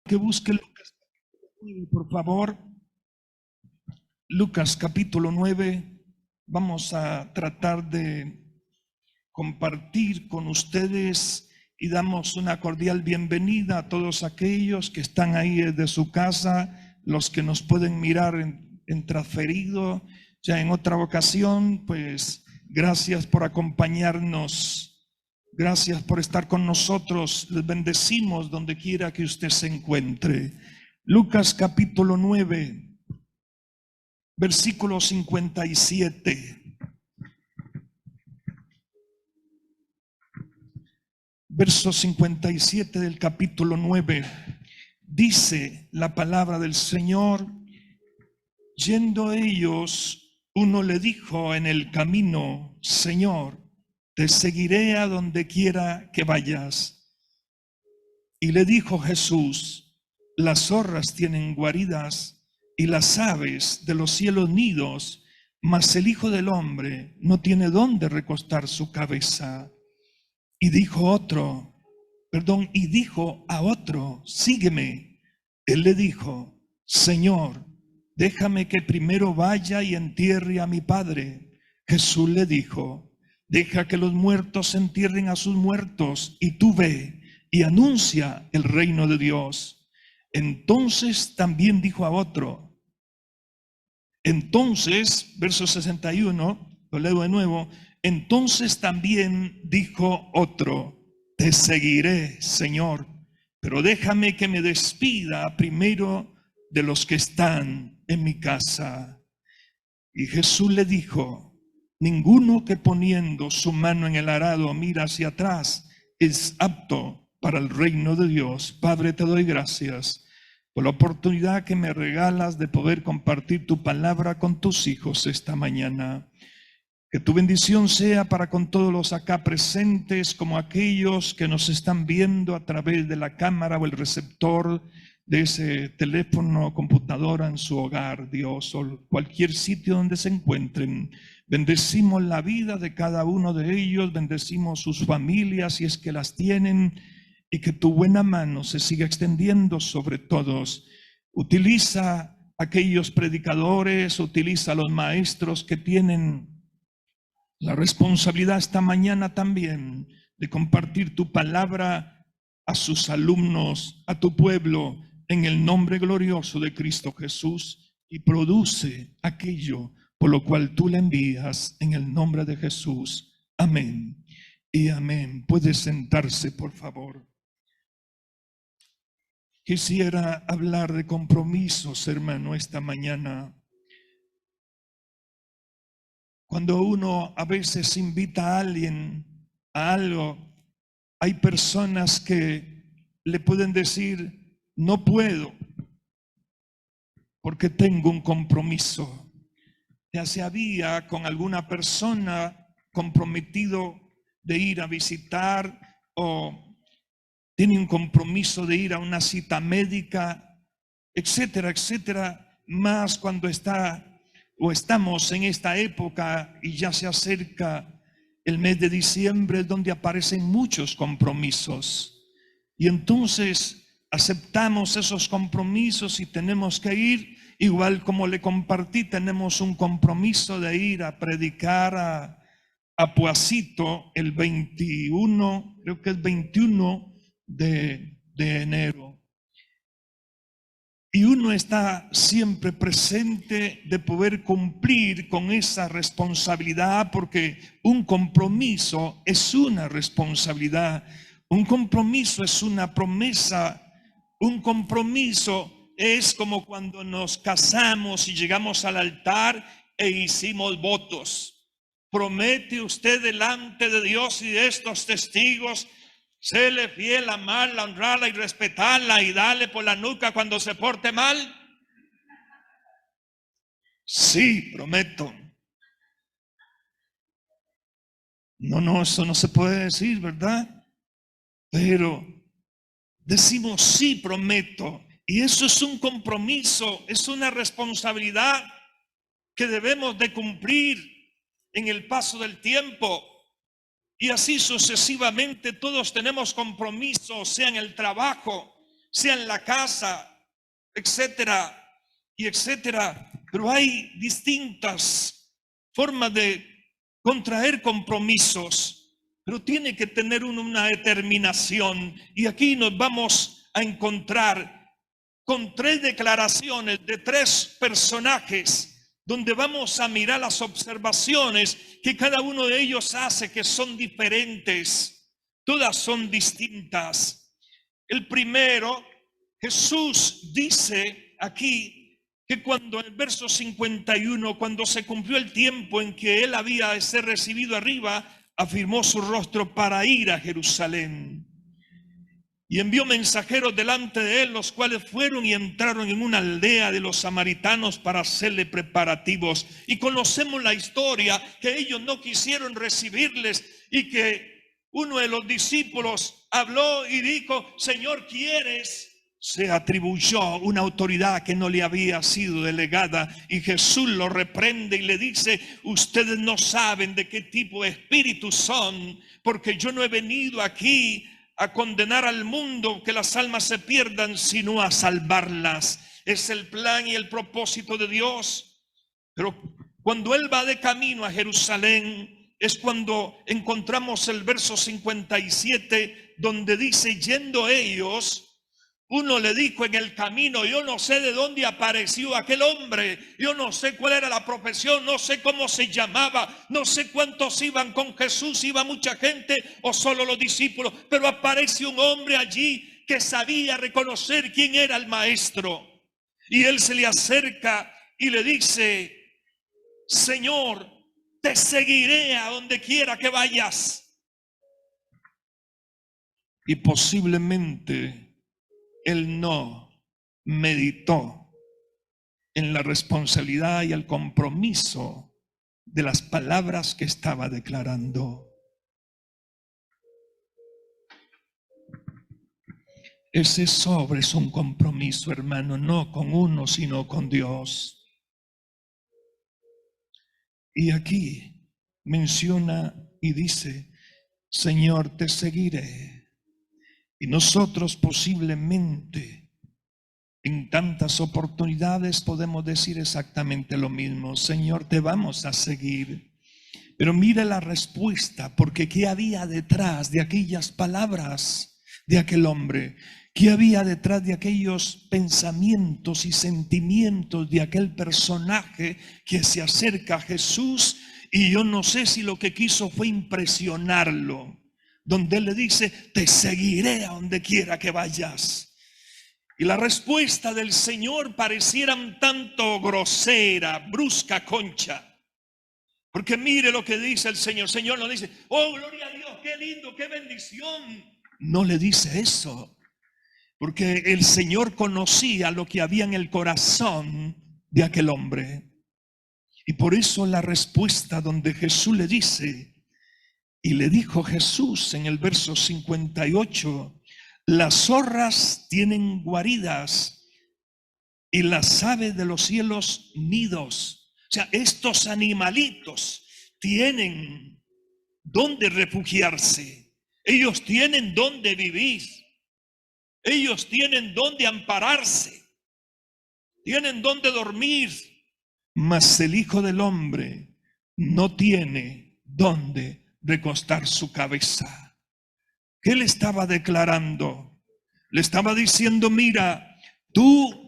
Que busque Lucas capítulo 9, por favor. Lucas capítulo 9. Vamos a tratar de compartir con ustedes y damos una cordial bienvenida a todos aquellos que están ahí desde su casa, los que nos pueden mirar en transferido ya en otra ocasión. Pues gracias por acompañarnos. Gracias por estar con nosotros. Les bendecimos donde quiera que usted se encuentre. Lucas capítulo 9, versículo 57. Verso 57 del capítulo 9. Dice la palabra del Señor: yendo ellos, uno le dijo en el camino: Señor, te seguiré a donde quiera que vayas. Y le dijo Jesús: las zorras tienen guaridas y las aves de los cielos nidos, mas el Hijo del Hombre no tiene dónde recostar su cabeza. Y dijo a otro: sígueme. Él le dijo: Señor, déjame que primero vaya y entierre a mi padre. Jesús le dijo: deja que los muertos entierren a sus muertos, y tú ve y anuncia el reino de Dios. Entonces también dijo a otro. Entonces, verso 61, lo leo de nuevo. Entonces también dijo otro: te seguiré, Señor, pero déjame que me despida primero de los que están en mi casa. Y Jesús le dijo: ninguno que poniendo su mano en el arado mira hacia atrás es apto para el reino de Dios. Padre, te doy gracias por la oportunidad que me regalas de poder compartir tu palabra con tus hijos esta mañana. Que tu bendición sea para con todos los acá presentes, como aquellos que nos están viendo a través de la cámara o el receptor de ese teléfono o computadora en su hogar, Dios, o cualquier sitio donde se encuentren. Bendecimos la vida de cada uno de ellos, bendecimos sus familias si es que las tienen, y que tu buena mano se siga extendiendo sobre todos. Utiliza aquellos predicadores, utiliza a los maestros que tienen la responsabilidad esta mañana también de compartir tu palabra a sus alumnos, a tu pueblo, en el nombre glorioso de Cristo Jesús, y produce aquello por lo cual tú le envías, en el nombre de Jesús. Amén y amén. Puede sentarse, por favor. Quisiera hablar de compromisos, hermano, esta mañana. Cuando uno a veces invita a alguien a algo, hay personas que le pueden decir: no puedo porque tengo un compromiso. Ya se había con alguna persona comprometido de ir a visitar, o tiene un compromiso de ir a una cita médica, etcétera, etcétera. Más cuando estamos en esta época y ya se acerca el mes de diciembre, donde aparecen muchos compromisos. Y entonces aceptamos esos compromisos y tenemos que ir. Igual como le compartí, tenemos un compromiso de ir a predicar a Puacito el 21, creo que es 21 de enero. Y uno está siempre presente de poder cumplir con esa responsabilidad, porque un compromiso es una responsabilidad. Un compromiso es una promesa. Un compromiso es como cuando nos casamos y llegamos al altar e hicimos votos. Promete usted delante de Dios y de estos testigos serle fiel, amarla, honrarla y respetarla, y darle por la nuca cuando se porte mal. Sí, prometo. No, eso no se puede decir, ¿verdad? Pero decimos: sí, prometo. Y eso es un compromiso, es una responsabilidad que debemos de cumplir en el paso del tiempo. Y así sucesivamente todos tenemos compromisos, sea en el trabajo, sea en la casa, etcétera, y etcétera. Pero hay distintas formas de contraer compromisos, pero tiene que tener uno una determinación. Y aquí nos vamos a encontrar con 3 declaraciones de 3 personajes, donde vamos a mirar las observaciones que cada uno de ellos hace, que son diferentes, todas son distintas. El primero, Jesús dice aquí que cuando en el verso 51, cuando se cumplió el tiempo en que él había de ser recibido arriba, afirmó su rostro para ir a Jerusalén. Y envió mensajeros delante de él, los cuales fueron y entraron en una aldea de los samaritanos para hacerle preparativos. Y conocemos la historia, que ellos no quisieron recibirles y que uno de los discípulos habló y dijo: Señor, ¿quieres? Se atribuyó una autoridad que no le había sido delegada, y Jesús lo reprende y le dice: ustedes no saben de qué tipo de espíritus son, porque yo no he venido aquí a condenar al mundo, que las almas se pierdan, sino a salvarlas. Es el plan y el propósito de Dios. Pero cuando él va de camino a Jerusalén, es cuando encontramos el verso 57, donde dice: yendo ellos, uno le dijo en el camino: yo no sé de dónde apareció aquel hombre, yo no sé cuál era la profesión, no sé cómo se llamaba, no sé cuántos iban con Jesús, iba mucha gente o solo los discípulos, pero aparece un hombre allí que sabía reconocer quién era el maestro. Y él se le acerca y le dice: Señor, te seguiré a donde quiera que vayas. Y posiblemente él no meditó en la responsabilidad y el compromiso de las palabras que estaba declarando. Ese sobre es un compromiso, hermano, no con uno, sino con Dios. Y aquí menciona y dice: Señor, te seguiré. Y nosotros posiblemente en tantas oportunidades podemos decir exactamente lo mismo: Señor, te vamos a seguir. Pero mire la respuesta, porque ¿qué había detrás de aquellas palabras de aquel hombre? ¿Qué había detrás de aquellos pensamientos y sentimientos de aquel personaje que se acerca a Jesús? Y yo no sé si lo que quiso fue impresionarlo, donde él le dice: te seguiré a donde quiera que vayas. Y la respuesta del Señor pareciera un tanto grosera, brusca, concha. Porque mire lo que dice el Señor. El Señor no dice: oh, gloria a Dios, qué lindo, qué bendición. No le dice eso, porque el Señor conocía lo que había en el corazón de aquel hombre. Y por eso la respuesta donde Jesús le dice: y le dijo Jesús en el verso 58, las zorras tienen guaridas y las aves de los cielos nidos. O sea, estos animalitos tienen donde refugiarse. Ellos tienen donde vivir. Ellos tienen donde ampararse. Tienen donde dormir. Mas el Hijo del Hombre no tiene donde recostar su cabeza. ¿Qué le estaba declarando? Le estaba diciendo: mira, tú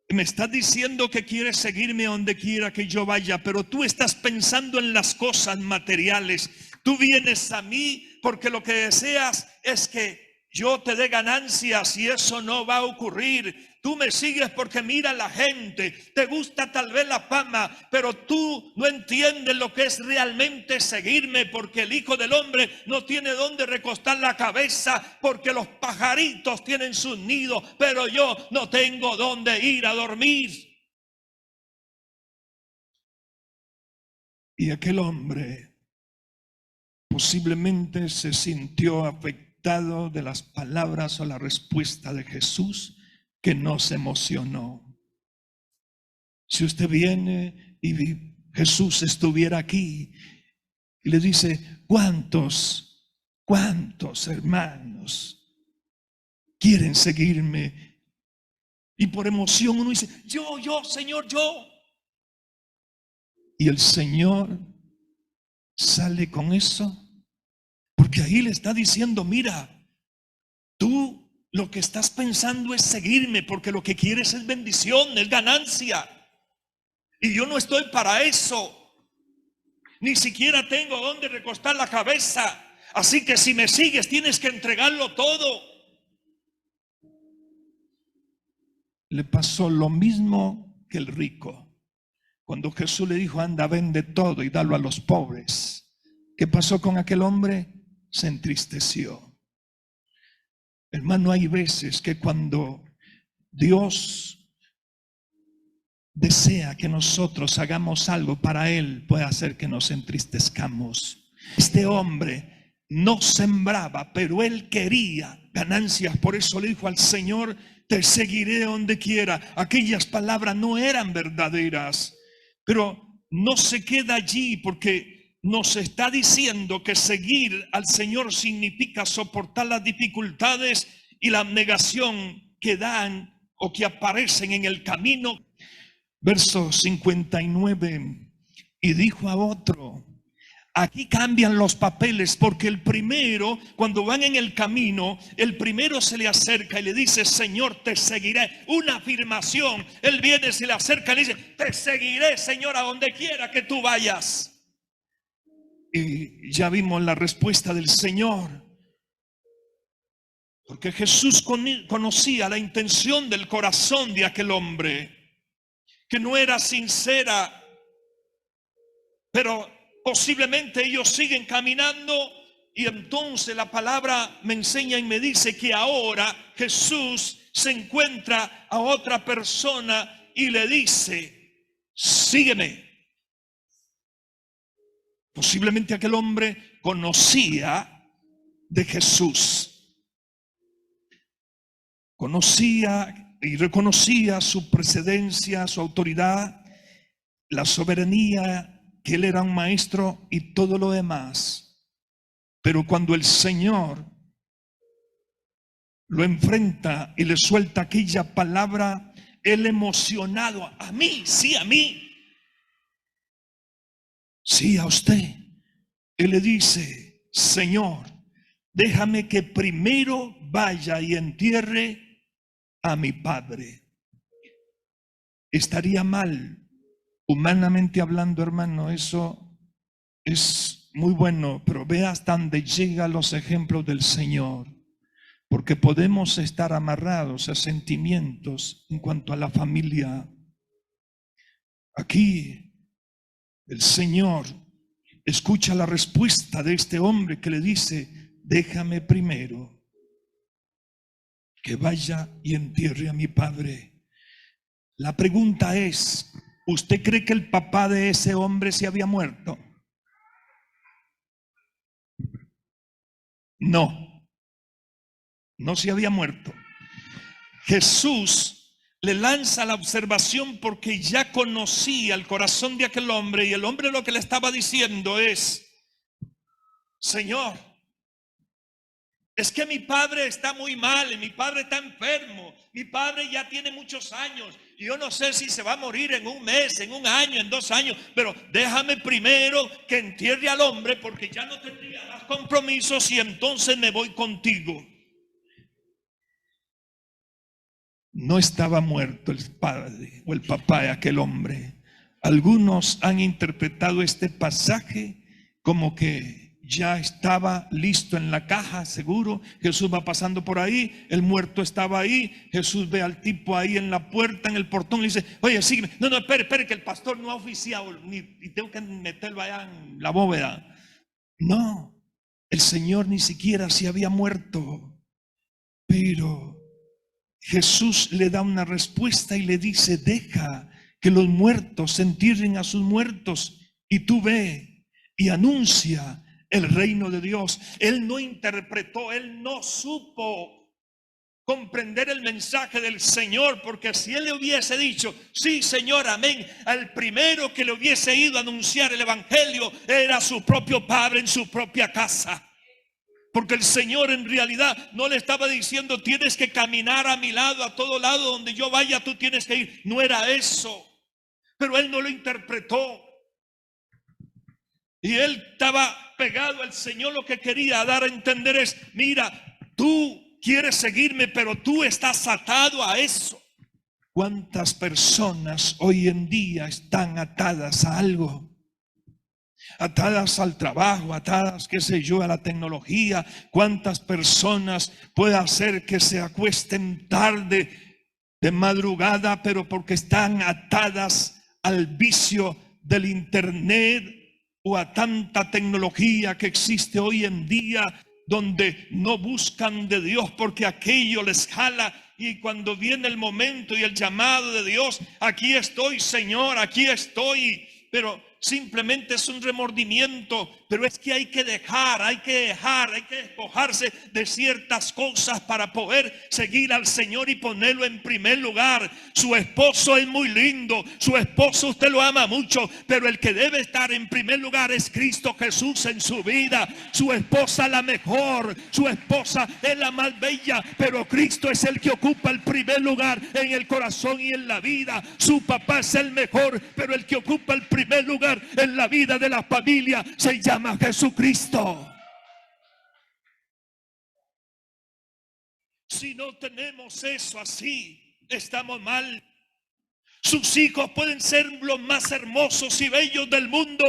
me estás diciendo que quieres seguirme a donde quiera que yo vaya, pero tú estás pensando en las cosas materiales. Tú vienes a mí porque lo que deseas es que yo te dé ganancias, y eso no va a ocurrir. Tú me sigues porque mira la gente, te gusta tal vez la fama, pero tú no entiendes lo que es realmente seguirme, porque el Hijo del Hombre no tiene dónde recostar la cabeza, porque los pajaritos tienen sus nidos, pero yo no tengo dónde ir a dormir. Y aquel hombre posiblemente se sintió afectado de las palabras o la respuesta de Jesús, que no se emocionó. Si usted viene y Jesús estuviera aquí y le dice: ¿cuántos hermanos quieren seguirme? Y por emoción uno dice, yo, Señor, yo. Y el Señor sale con eso, porque ahí le está diciendo, mira, tú lo que estás pensando es seguirme, porque lo que quieres es bendición, es ganancia. Y yo no estoy para eso. Ni siquiera tengo dónde recostar la cabeza. Así que si me sigues tienes que entregarlo todo. Le pasó lo mismo que el rico. Cuando Jesús le dijo, anda, vende todo y dalo a los pobres. ¿Qué pasó con aquel hombre? Se entristeció. Hermano, hay veces que cuando Dios desea que nosotros hagamos algo para Él, puede hacer que nos entristezcamos. Este hombre no sembraba, pero él quería ganancias. Por eso le dijo al Señor, te seguiré donde quiera. Aquellas palabras no eran verdaderas, pero no se queda allí, porque nos está diciendo que seguir al Señor significa soportar las dificultades y la negación que dan o que aparecen en el camino. Verso 59, y dijo a otro. Aquí cambian los papeles, porque el primero, cuando van en el camino, el primero se le acerca y le dice, Señor, te seguiré. Una afirmación. Él viene, se le acerca y le dice, te seguiré, Señor, a donde quiera que tú vayas. Y ya vimos la respuesta del Señor, porque Jesús conocía la intención del corazón de aquel hombre, que no era sincera, pero posiblemente ellos siguen caminando. Y entonces la palabra me enseña y me dice que ahora Jesús se encuentra a otra persona y le dice, sígueme. Posiblemente aquel hombre conocía de Jesús, conocía y reconocía su precedencia, su autoridad, la soberanía, que él era un maestro y todo lo demás. Pero cuando el Señor lo enfrenta y le suelta aquella palabra, él emocionado, a mí, sí, a mí, sí, a usted, él le dice, Señor, déjame que primero vaya y entierre a mi padre. Estaría mal, humanamente hablando, hermano, eso es muy bueno, pero vea hasta dónde llegan los ejemplos del Señor, porque podemos estar amarrados a sentimientos en cuanto a la familia. Aquí el Señor escucha la respuesta de este hombre que le dice, déjame primero que vaya y entierre a mi padre. La pregunta es, ¿usted cree que el papá de ese hombre se había muerto? No, no se había muerto. Jesús le lanza la observación porque ya conocía el corazón de aquel hombre, y el hombre lo que le estaba diciendo es, Señor, es que mi padre está muy mal, y mi padre está enfermo, mi padre ya tiene muchos años, y yo no sé si se va a morir en un mes, en un año, en 2 años, pero déjame primero que entierre al hombre, porque ya no tendría más compromisos y entonces me voy contigo. No estaba muerto el padre o el papá de aquel hombre. Algunos han interpretado este pasaje como que ya estaba listo en la caja, seguro. Jesús va pasando por ahí, el muerto estaba ahí. Jesús ve al tipo ahí en la puerta, en el portón, y le dice, oye, sígueme. No, espere, que el pastor no ha oficiado y tengo que meterlo allá en la bóveda. No, el Señor ni siquiera se había muerto, pero Jesús le da una respuesta y le dice, deja que los muertos entierren a sus muertos, y tú ve y anuncia el reino de Dios. Él no interpretó, él no supo comprender el mensaje del Señor, porque si él le hubiese dicho, sí, Señor, amén, al primero que le hubiese ido a anunciar el evangelio era su propio padre en su propia casa. Porque el Señor en realidad no le estaba diciendo: tienes que caminar a mi lado, a todo lado donde yo vaya, tú tienes que ir. No era eso. Pero él no lo interpretó. Y él estaba pegado al Señor. Lo que quería dar a entender es: mira, tú quieres seguirme, pero tú estás atado a eso. ¿Cuántas personas hoy en día están atadas a algo? Atadas al trabajo, atadas, qué sé yo, a la tecnología. ¿Cuántas personas puede hacer que se acuesten tarde, de madrugada, pero porque están atadas al vicio del internet o a tanta tecnología que existe hoy en día, donde no buscan de Dios porque aquello les jala? Y cuando viene el momento y el llamado de Dios: aquí estoy, Señor, aquí estoy. Pero simplemente es un remordimiento. Pero es que hay que despojarse de ciertas cosas para poder seguir al Señor y ponerlo en primer lugar. Su esposo es muy lindo, su esposo usted lo ama mucho, pero el que debe estar en primer lugar es Cristo Jesús en su vida. Su esposa la mejor, su esposa es la más bella, pero Cristo es el que ocupa el primer lugar en el corazón y en la vida. Su papá es el mejor, pero el que ocupa el primer lugar en la vida de la familia se llama Jesucristo. Si no tenemos eso así, estamos mal. Sus hijos pueden ser los más hermosos y bellos del mundo,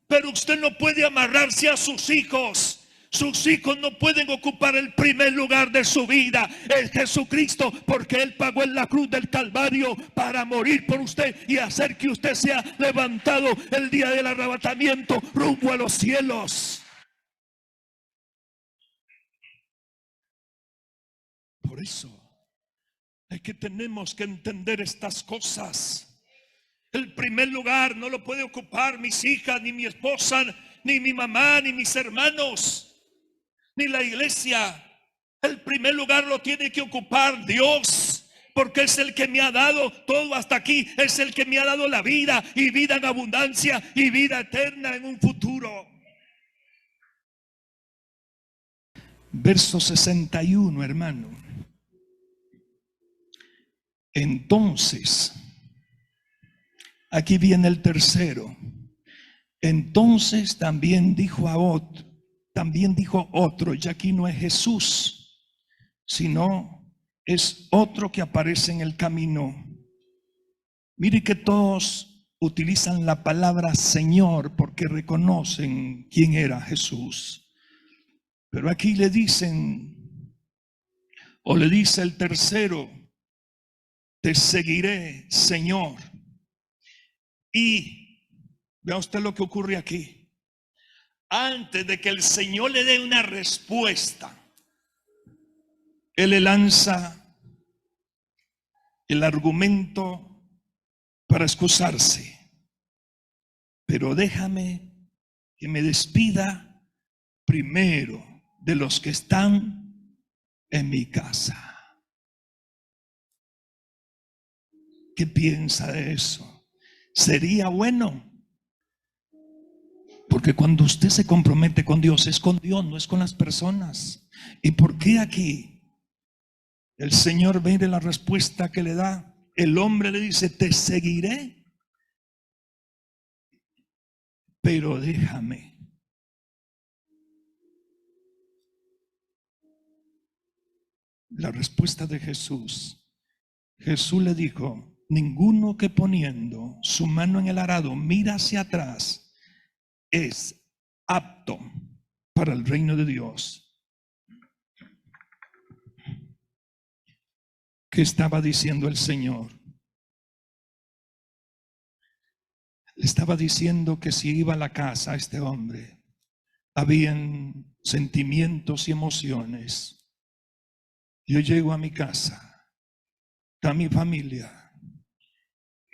pero usted no puede amarrarse a sus hijos. Sus hijos no pueden ocupar el primer lugar de su vida. Es Jesucristo, porque Él pagó en la cruz del Calvario para morir por usted y hacer que usted sea levantado el día del arrebatamiento rumbo a los cielos. Por eso es que tenemos que entender estas cosas. El primer lugar no lo puede ocupar mis hijas, ni mi esposa, ni mi mamá, ni mis hermanos, ni la iglesia. El primer lugar lo tiene que ocupar Dios, porque es el que me ha dado todo hasta aquí. Es el que me ha dado la vida, y vida en abundancia, y vida eterna en un futuro. Verso 61, hermano. Entonces, aquí viene el tercero. Entonces también dijo otro, y aquí no es Jesús, sino es otro que aparece en el camino. Mire que todos utilizan la palabra Señor porque reconocen quién era Jesús. Pero aquí le dicen, o le dice el tercero: te seguiré, Señor. Y vea usted lo que ocurre aquí. Antes de que el Señor le dé una respuesta, Él le lanza el argumento para excusarse. Pero déjame que me despida primero de los que están en mi casa. ¿Qué piensa de eso? ¿Sería bueno? Porque cuando usted se compromete con Dios, es con Dios, no es con las personas. ¿Y por qué aquí? El Señor ve de la respuesta que le da. El hombre le dice: te seguiré, pero déjame. La respuesta de Jesús. Jesús le dijo: ninguno que poniendo su mano en el arado mira hacia atrás es apto para el reino de Dios. ¿Qué estaba diciendo el Señor? Le estaba diciendo que si iba a la casa a este hombre, habían sentimientos y emociones. Yo llego a mi casa, está mi familia,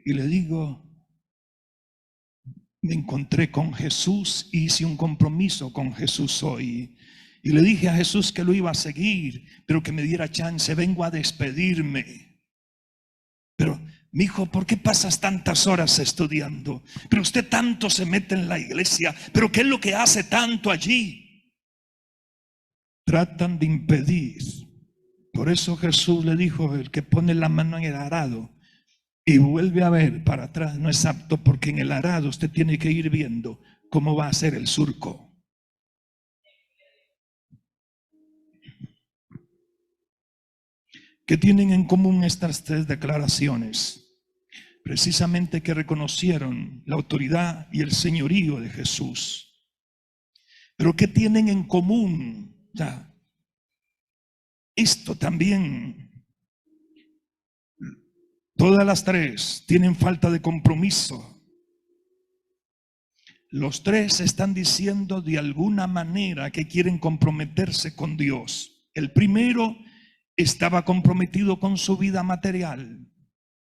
y le digo: me encontré con Jesús, hice un compromiso con Jesús hoy. Y le dije a Jesús que lo iba a seguir, pero que me diera chance. Vengo a despedirme. Pero, mi hijo, ¿por qué pasas tantas horas estudiando? Pero usted tanto se mete en la iglesia. ¿Pero qué es lo que hace tanto allí? tratan de impedir. Por eso Jesús le dijo: el que pone la mano en el arado y vuelve a ver para atrás no es apto, porque en el arado usted tiene que ir viendo cómo va a ser el surco. ¿Qué tienen en común estas tres declaraciones? Precisamente que reconocieron la autoridad y el señorío de Jesús. Pero ¿qué tienen en común? Ya, esto también, todas las tres tienen falta de compromiso. Los tres están diciendo de alguna manera que quieren comprometerse con Dios. El primero estaba comprometido con su vida material.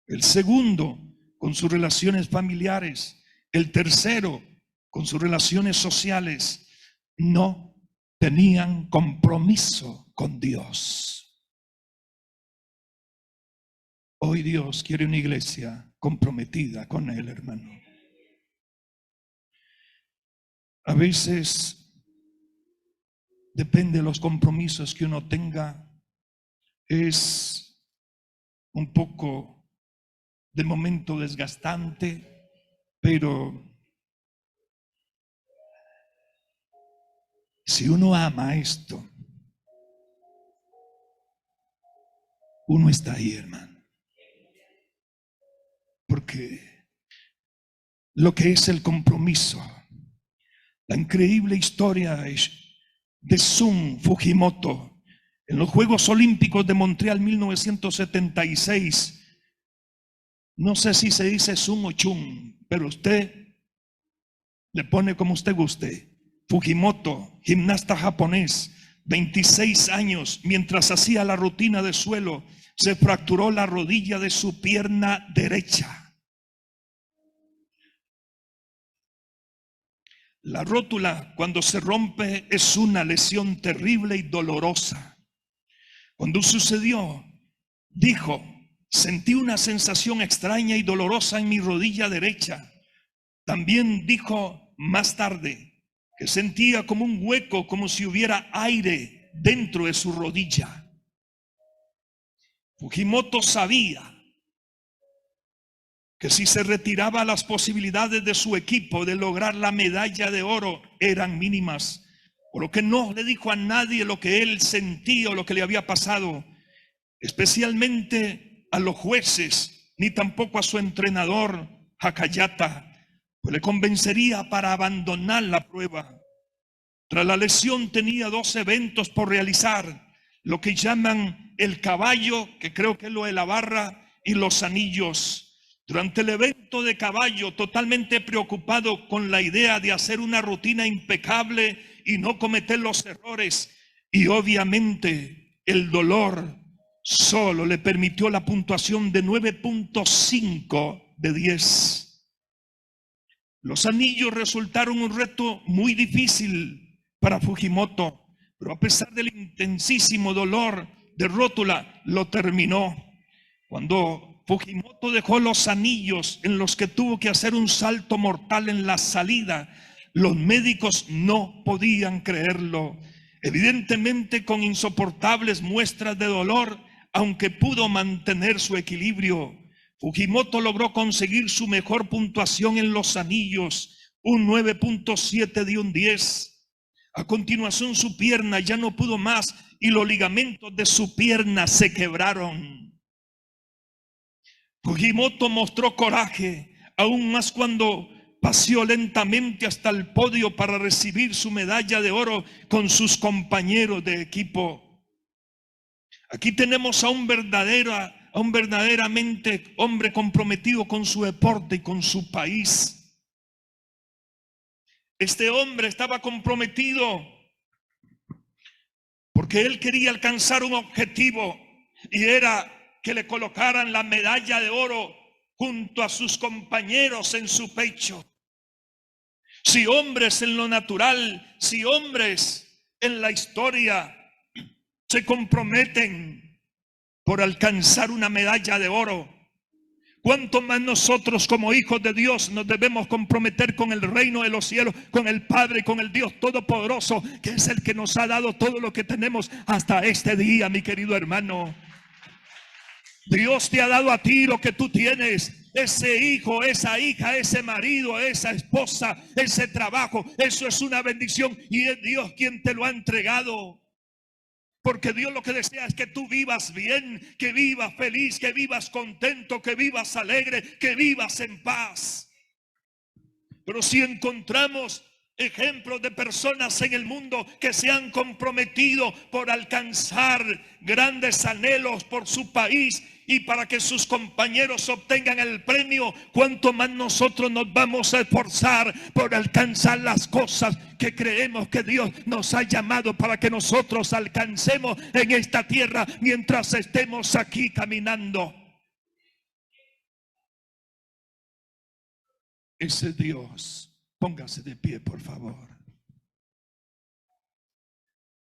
El segundo, con sus relaciones familiares. El tercero, con sus relaciones sociales. No tenían compromiso con Dios. Hoy Dios quiere una iglesia comprometida con Él, hermano. A veces, depende de los compromisos que uno tenga, es un poco de momento desgastante, pero si uno ama esto, uno está ahí, hermano. Porque lo que es el compromiso, la increíble historia de Sun Fujimoto en los Juegos Olímpicos de Montreal 1976. No sé si se dice Sun o Chun, pero usted le pone como usted guste. Fujimoto, gimnasta japonés, 26 años, mientras hacía la rutina de suelo, se fracturó la rodilla de su pierna derecha. La rótula, cuando se rompe, es una lesión terrible y dolorosa. Cuando sucedió, dijo: sentí una sensación extraña y dolorosa en mi rodilla derecha. También dijo más tarde que sentía como un hueco, como si hubiera aire dentro de su rodilla. Fujimoto sabía que si se retiraba, las posibilidades de su equipo de lograr la medalla de oro eran mínimas, por lo que no le dijo a nadie lo que él sentía o lo que le había pasado, especialmente a los jueces, ni tampoco a su entrenador Hakayata, pues le convencería para abandonar la prueba. Tras la lesión tenía 2 eventos por realizar, lo que llaman el caballo, que creo que es lo de la barra, y los anillos. Durante el evento de caballo, totalmente preocupado con la idea de hacer una rutina impecable y no cometer los errores, y obviamente el dolor solo le permitió la puntuación de 9.5 de 10. Los anillos resultaron un reto muy difícil para Fujimoto, pero a pesar del intensísimo dolor de rótula, lo terminó. Cuando Fujimoto dejó los anillos en los que tuvo que hacer un salto mortal en la salida, los médicos no podían creerlo. Evidentemente, con insoportables muestras de dolor, aunque pudo mantener su equilibrio, Fujimoto logró conseguir su mejor puntuación en los anillos, un 9.7 de un 10. A continuación, su pierna ya no pudo más y los ligamentos de su pierna se quebraron. Fujimoto mostró coraje, aún más cuando paseó lentamente hasta el podio para recibir su medalla de oro con sus compañeros de equipo. Aquí tenemos a un verdaderamente hombre comprometido con su deporte y con su país. Este hombre estaba comprometido porque él quería alcanzar un objetivo, y era que le colocaran la medalla de oro junto a sus compañeros en su pecho. Si hombres en lo natural, si hombres en la historia se comprometen por alcanzar una medalla de oro, cuánto más nosotros como hijos de Dios nos debemos comprometer con el reino de los cielos, con el Padre, con el Dios Todopoderoso, que es el que nos ha dado todo lo que tenemos hasta este día, mi querido hermano. Dios te ha dado a ti lo que tú tienes, ese hijo, esa hija, ese marido, esa esposa, ese trabajo. Eso es una bendición y es Dios quien te lo ha entregado. Porque Dios lo que desea es que tú vivas bien, que vivas feliz, que vivas contento, que vivas alegre, que vivas en paz. Pero si encontramos ejemplos de personas en el mundo que se han comprometido por alcanzar grandes anhelos por su país y para que sus compañeros obtengan el premio, cuánto más nosotros nos vamos a esforzar por alcanzar las cosas que creemos que Dios nos ha llamado para que nosotros alcancemos en esta tierra mientras estemos aquí caminando. Ese Dios, póngase de pie, por favor.